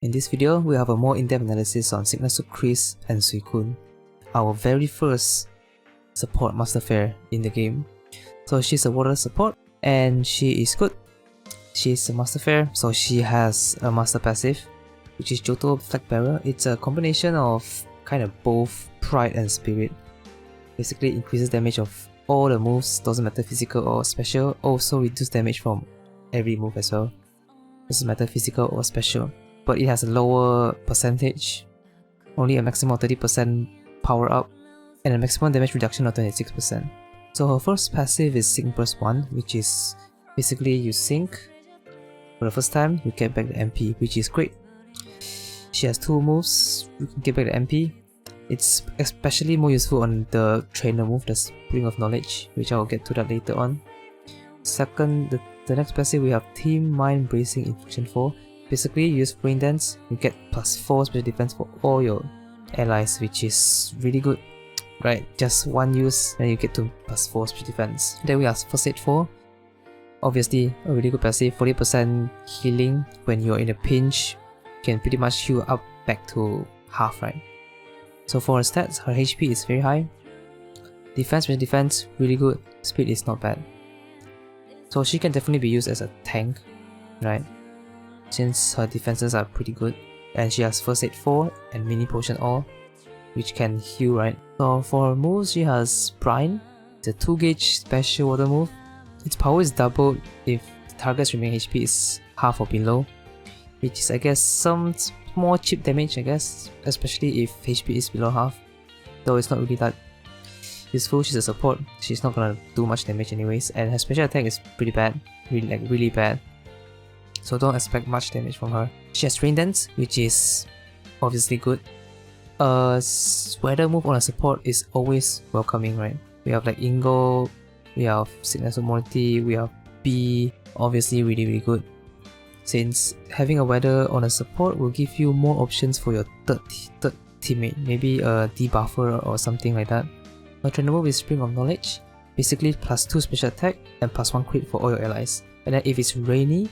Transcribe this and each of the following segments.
In this video, we have a more in-depth analysis on SS Kris and Suicune, our very first support Master Fair in the game. So she's a water support and she is good. She's a Master Fair, so she has a Master Passive, which is Johto Flag Bearer. It's a combination of kind of both Pride and Spirit. Basically increases damage of all the moves, doesn't matter physical or special. Also reduce damage from every move as well, doesn't matter physical or special. But it has a lower percentage, only a maximum of 30% power up and a maximum damage reduction of 26%. So her first passive is Sync Burst 1, which is basically you sync for the first time, you get back the MP, which is great. She has two moves, you can get back the MP. It's especially more useful on the trainer move, the Spring of Knowledge, which I will get to that later on. Second, the next passive we have Team Mind Bracing Infliction 4. Basically, you use Brain Dance, you get +4 special defense for all your allies, which is really good, right? Just one use, and you get to +4 special defense. Then we have First Aid 4. Obviously, a really good passive, 40% healing when you're in a pinch, can pretty much heal up back to half, right? So for her stats, her HP is very high, defense, special defense, really good, speed is not bad. So she can definitely be used as a tank, right? Since her defenses are pretty good, and she has First Aid 4 and Mini Potion all, which can heal, right? So for her moves, she has Brine. It's a 2 gauge special water move. Its power is doubled if the target's remaining HP is half or below, which is I guess some more cheap damage, I guess, especially if HP is below half, though it's not really that useful. She's a support, she's not gonna do much damage anyways, and her special attack is pretty bad, really bad. So don't expect much damage from her. She has Rain Dance, which is obviously good. Weather move on a support is always welcoming, right? We have like Ingo, we have Sickness of Morty, we have B, obviously really good. Since having a weather on a support will give you more options for your third teammate, maybe a debuffer or something like that. Her trainer move is Spring of Knowledge, basically +2 special attack and +1 crit for all your allies. And then if it's rainy,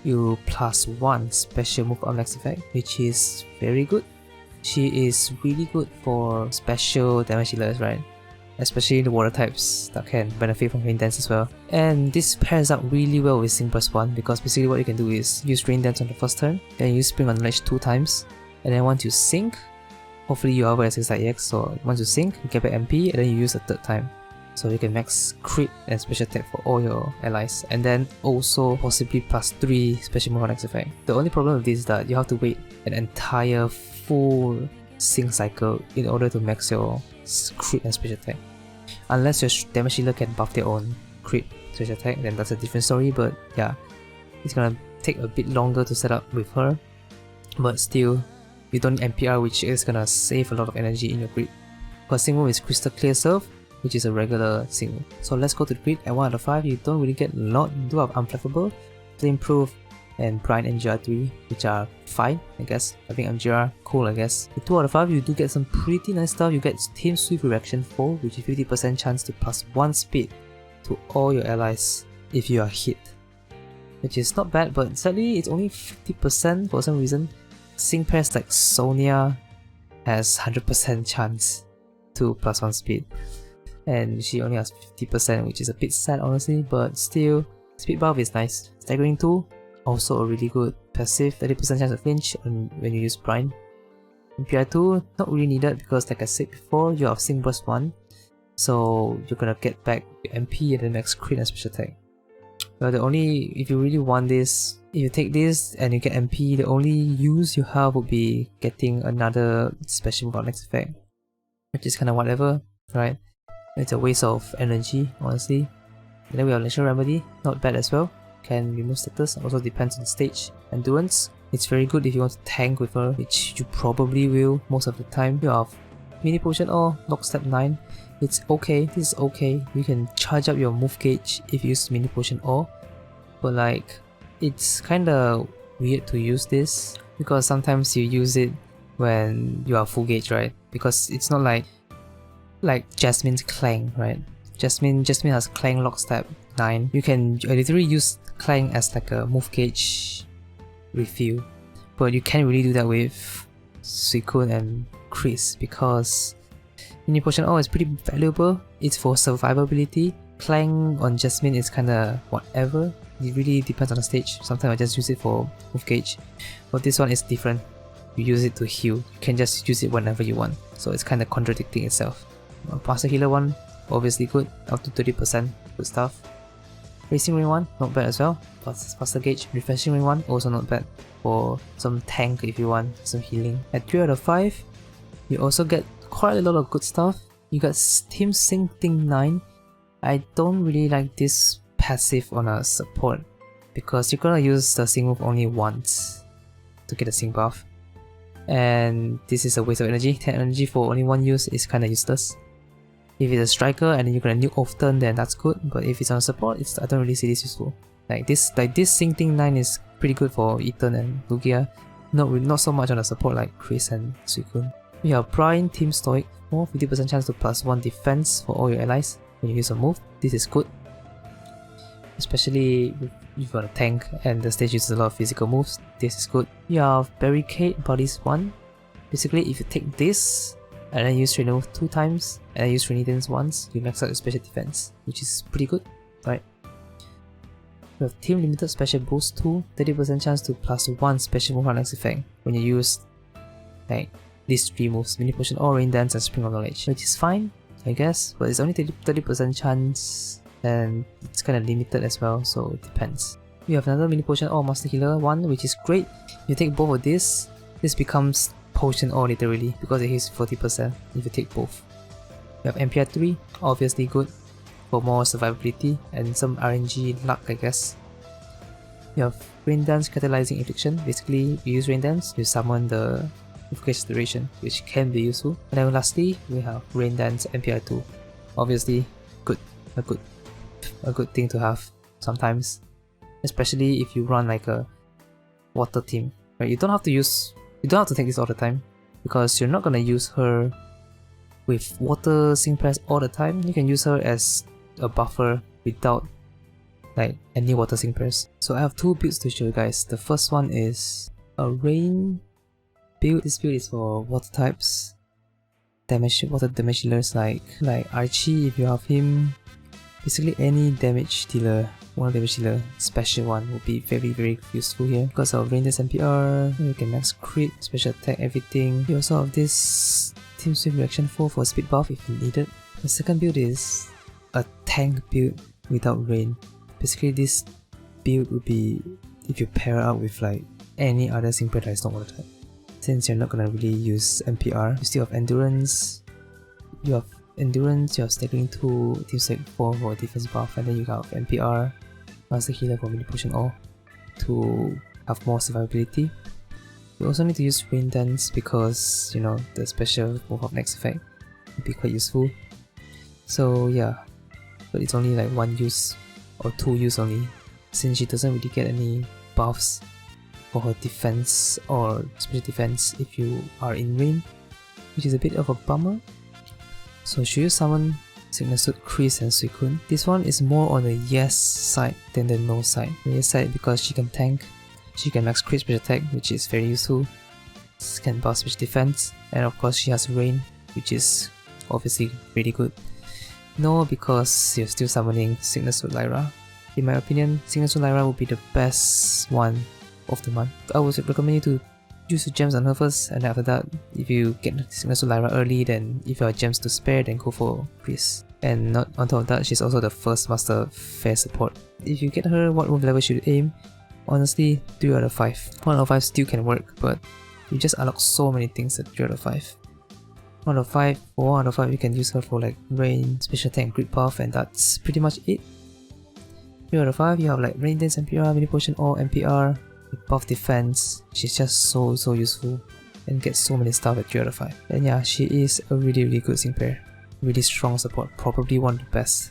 you +1 special move on next effect, which is very good. She is really good for special damage healers, right? Especially the water types that can benefit from Rain Dance as well. And this pairs up really well with Sync Burst 1, because basically what you can do is use Rain Dance on the first turn, then use Spring of Knowledge 2 times, and then once you sync, hopefully you are as EX, so once you sync, you get back MP, and then you use a third time. So you can max crit and special attack for all your allies, and then also possibly +3 special move on next effect. The only problem with this is that you have to wait an entire full sync cycle in order to max your crit and special attack. Unless your damage healer can buff their own crit special attack, then that's a different story, but yeah, it's gonna take a bit longer to set up with her, but still, you don't need NPR, which is gonna save a lot of energy in your grid. Her sync move is Crystal Clear Surf, which is a regular sync move. So let's go to the grid. At 1 out of 5, you don't really get a lot. You do have Unflappable, Flameproof, and Brine and GR3, which are fine, I guess. I think MGR, cool, I guess. At 2 out of 5, you do get some pretty nice stuff. You get Team Swift Reaction 4, which is 50% chance to +1 speed to all your allies if you are hit, which is not bad, but sadly it's only 50% for some reason. Sync pairs like Sonia has 100% chance to +1 speed, and she only has 50%, which is a bit sad honestly, but still, speed buff is nice. Staggering 2, also a really good passive, 30% chance of flinch when you use Brine. PR2, not really needed because like I said before, you have Sync Burst 1, so you're gonna get back your MP and the max crit and special attack. Well, if you really want this, if you take this and you get MP, the only use you have would be getting another special move on next effect, which is kinda whatever, right? It's a waste of energy, honestly. And then we have Natural Remedy, not bad as well. Can remove status, also depends on the stage. Endurance, it's very good if you want to tank with her, which you probably will most of the time. You have Mini Potion or Lockstep 9. It's okay, this is okay. You can charge up your move gauge if you use Mini Potion or, but like, it's kinda weird to use this because sometimes you use it when you are full gauge, right? Because it's not like Jasmine's Clang, right? Jasmine has Clang Lockstep 9. You can literally use Clang as like a move gauge refill, but you can't really do that with Suicune and Kris because Mini Potion O is pretty valuable. It's for survivability. Clang on Jasmine is kinda whatever. It really depends on the stage. Sometimes I just use it for move gauge, but this one is different. You use it to heal. You can just use it whenever you want. So it's kinda contradicting itself. Master Healer one, obviously good, up to 30%, good stuff. Racing Ring 1, not bad as well. Faster Gauge, Refreshing Ring 1, also not bad for some tank if you want some healing. At 3 out of 5, you also get quite a lot of good stuff. You got Team Sync Thing 9. I don't really like this passive on a support because you're gonna use the sync move only once to get a sync buff. And this is a waste of energy. 10 energy for only one use is kinda useless. If it's a striker and then you're gonna nuke often, then that's good. But if it's on support, I don't really see this useful. Like this Sync Thing 9 is pretty good for Ethan and Lugia. Not so much on the support like Kris and Suicune. We have Brian Team Stoic, more 50% chance to +1 defense for all your allies when you use a move. This is good, especially if you've got a tank and the stage uses a lot of physical moves. This is good. You have Barricade Bodies 1. Basically, if you take this and then use Trainer Move 2 times and then use Rainy Dance once, you max out your special defense, which is pretty good, right? We have Team Limited Special Boost 2, 30% chance to +1 special move on next effect when you use like these 3 moves, Mini Potion or Rain Dance and Spring of Knowledge, which is fine, I guess, but it's only 30% chance and it's kind of limited as well, so it depends. We have another Mini Potion or Master Healer 1, which is great. You take both of this becomes Potion or literally because it hits 40% if you take both. We have MPR 3, obviously good for more survivability and some RNG luck, I guess. You have Rain Dance Catalyzing Infliction. Basically, you use Rain Dance, you summon the Move duration, which can be useful. And then lastly, we have Rain Dance MPR 2. Obviously, a good thing to have sometimes, especially if you run like a water team. Right? You don't have to take this all the time because you're not gonna use her with water sync press all the time. You can use her as a buffer without like any water sync press. So I have 2 builds to show you guys. The first one is a rain build. This build is for water types, water damage dealers like Archie if you have him. Basically any damage dealer, one damage dealer, special one will be very useful here because of Rain Dance MPR. You can max crit, special attack, everything. You also have this Team Swift Reaction 4 for speed buff if you need it. The second build is a tank build without rain. Basically this build would be if you pair up with like any other sync that is not water type. Since you're not gonna really use MPR, you still have Endurance. You have Staggering 2, Team Swift 4 for defense buff, and then you have MPR, Master Healer for Mini Potion O to have more survivability. You also need to use Rain Dance because, you know, the special move of next effect would be quite useful. So yeah, but it's only like 1 use or 2 use only, since she doesn't really get any buffs for her defense or special defense if you are in rain, which is a bit of a bummer. So should you summon Signature Kris and Suicune? This one is more on the yes side than the no side. The yes side because she can tank, she can max crit special attack, which is very useful, she can buff special defense, and of course she has rain, which is obviously really good. No, because you're still summoning Signature Lyra. In my opinion, Signature Lyra will be the best one of the month. I would recommend you to use your gems on her first, and after that, if you get Signature Lyra early, then if you have gems to spare, then go for Kris. And not on top of that, she's also the first Master Fair support. If you get her, what move level should you aim? Honestly, 3 out of 5. 1 out of 5 still can work, but you just unlock so many things at 3 out of 5. 1 out of 5, for 1 out of 5 you can use her for like rain, special attack, and crit buff, and that's pretty much it. 3 out of 5 you have like Rain Dance MPR, Mini Potion or MPR, buff defense. She's just so useful and gets so many stuff at 3 out of 5. And yeah, she is a really good sync pair. Really strong support, probably one of the best.